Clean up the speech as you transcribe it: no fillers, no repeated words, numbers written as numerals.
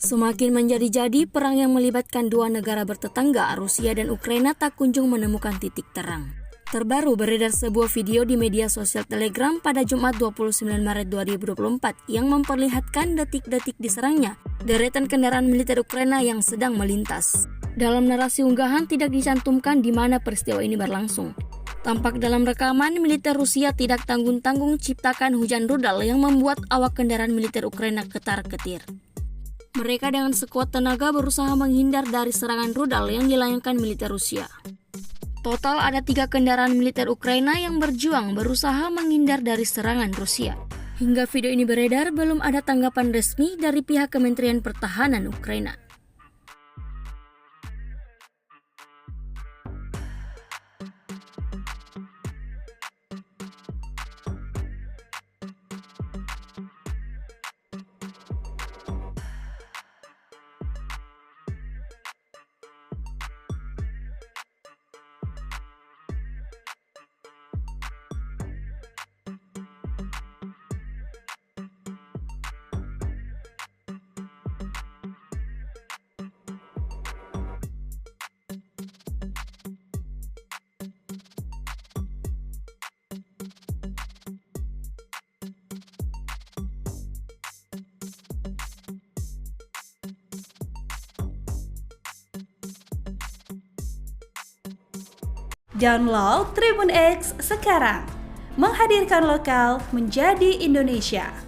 Semakin menjadi-jadi, perang yang melibatkan dua negara bertetangga, Rusia dan Ukraina, tak kunjung menemukan titik terang. Terbaru beredar sebuah video di media sosial Telegram pada Jumat 29 Maret 2024 yang memperlihatkan detik-detik diserangnya deretan kendaraan militer Ukraina yang sedang melintas. Dalam narasi unggahan tidak dicantumkan di mana peristiwa ini berlangsung. Tampak dalam rekaman, militer Rusia tidak tanggung-tanggung ciptakan hujan rudal yang membuat awak kendaraan militer Ukraina ketar-ketir. Mereka dengan sekuat tenaga berusaha menghindar dari serangan rudal yang dilayangkan militer Rusia. Total ada 3 kendaraan militer Ukraina yang berjuang berusaha menghindar dari serangan Rusia. Hingga video ini beredar, belum ada tanggapan resmi dari pihak Kementerian Pertahanan Ukraina. Download Tribun X sekarang, menghadirkan lokal menjadi Indonesia.